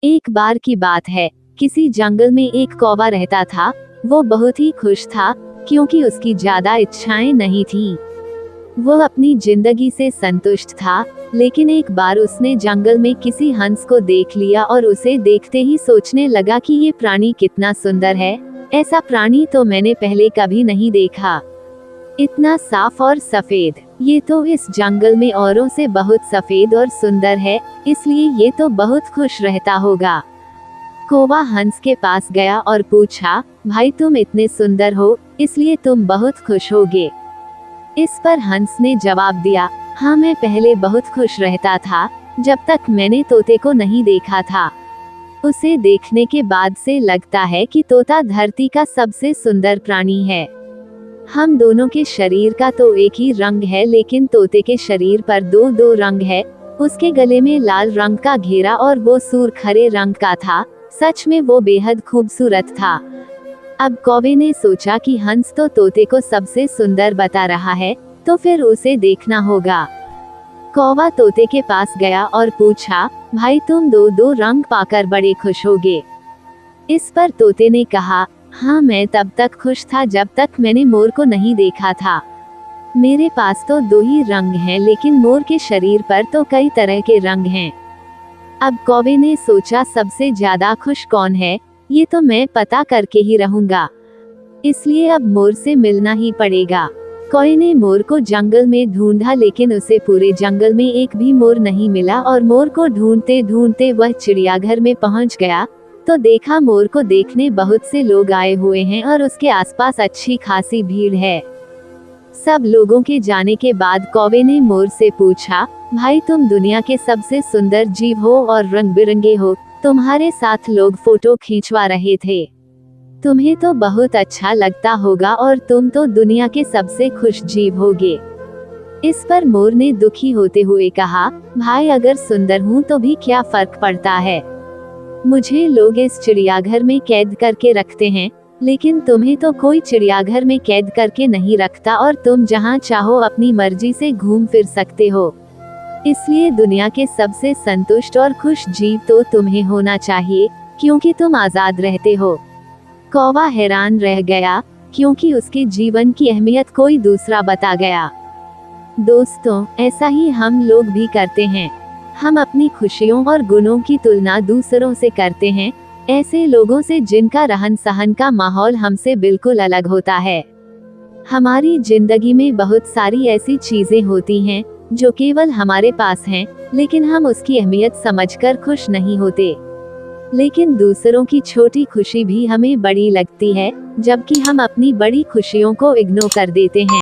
एक बार की बात है, किसी जंगल में एक कौवा रहता था। वो बहुत ही खुश था, क्योंकि उसकी ज्यादा इच्छाएं नहीं थी। वो अपनी जिंदगी से संतुष्ट था, लेकिन एक बार उसने जंगल में किसी हंस को देख लिया और उसे देखते ही सोचने लगा कि ये प्राणी कितना सुंदर है। ऐसा प्राणी तो मैंने पहले कभी नहीं देखा। इतना साफ और सफेद, ये तो इस जंगल में औरों से बहुत सफेद और सुंदर है, इसलिए ये तो बहुत खुश रहता होगा। कौवा हंस के पास गया और पूछा, भाई तुम इतने सुंदर हो, इसलिए तुम बहुत खुश होगे। इस पर हंस ने जवाब दिया, हाँ मैं पहले बहुत खुश रहता था, जब तक मैंने तोते को नहीं देखा था। उसे देखने के बाद से लगता है कि तोता धरती का सबसे सुंदर प्राणी है। हम दोनों के शरीर का तो एक ही रंग है, लेकिन तोते के शरीर पर दो दो रंग है। उसके गले में लाल रंग का घेरा और वो सूर्ख हरे रंग का था। सच में वो बेहद खूबसूरत था। अब कौवे ने सोचा कि हंस तो तोते को सबसे सुंदर बता रहा है, तो फिर उसे देखना होगा। कौवा तोते के पास गया और पूछा, भाई तुम दो दो रंग पाकर बड़े खुश होगे। इस पर तोते ने कहा, हाँ मैं तब तक खुश था जब तक मैंने मोर को नहीं देखा था। मेरे पास तो दो ही रंग हैं, लेकिन मोर के शरीर पर तो कई तरह के रंग हैं। अब कौवे ने सोचा, सबसे ज्यादा खुश कौन है, ये तो मैं पता करके ही रहूंगा। इसलिए अब मोर से मिलना ही पड़ेगा। कौवे ने मोर को जंगल में ढूंढा, लेकिन उसे पूरे जंगल में एक भी मोर नहीं मिला और मोर को ढूंढते ढूंढते वह चिड़ियाघर में पहुंच गया, तो देखा मोर को देखने बहुत से लोग आए हुए हैं और उसके आसपास अच्छी खासी भीड़ है। सब लोगों के जाने के बाद कौवे ने मोर से पूछा, भाई तुम दुनिया के सबसे सुंदर जीव हो और रंग बिरंगे हो, तुम्हारे साथ लोग फोटो खींचवा रहे थे। तुम्हें तो बहुत अच्छा लगता होगा और तुम तो दुनिया के सबसे खुश जीव होगे। इस पर मोर ने दुखी होते हुए कहा, भाई अगर सुंदर हूँ तो भी क्या फर्क पड़ता है। मुझे लोग इस चिड़ियाघर में कैद करके रखते हैं, लेकिन तुम्हें तो कोई चिड़ियाघर में कैद करके नहीं रखता और तुम जहाँ चाहो अपनी मर्जी से घूम फिर सकते हो। इसलिए दुनिया के सबसे संतुष्ट और खुश जीव तो तुम्हें होना चाहिए, क्योंकि तुम आजाद रहते हो। कौवा हैरान रह गया, क्योंकि उसके जीवन की अहमियत कोई दूसरा बता गया। दोस्तों, ऐसा ही हम लोग भी करते हैं। हम अपनी खुशियों और गुणों की तुलना दूसरों से करते हैं, ऐसे लोगों से जिनका रहन सहन का माहौल हमसे बिल्कुल अलग होता है। हमारी जिंदगी में बहुत सारी ऐसी चीजें होती हैं जो केवल हमारे पास हैं, लेकिन हम उसकी अहमियत समझकर खुश नहीं होते। लेकिन दूसरों की छोटी खुशी भी हमें बड़ी लगती है, जबकि हम अपनी बड़ी खुशियों को इग्नोर कर देते हैं।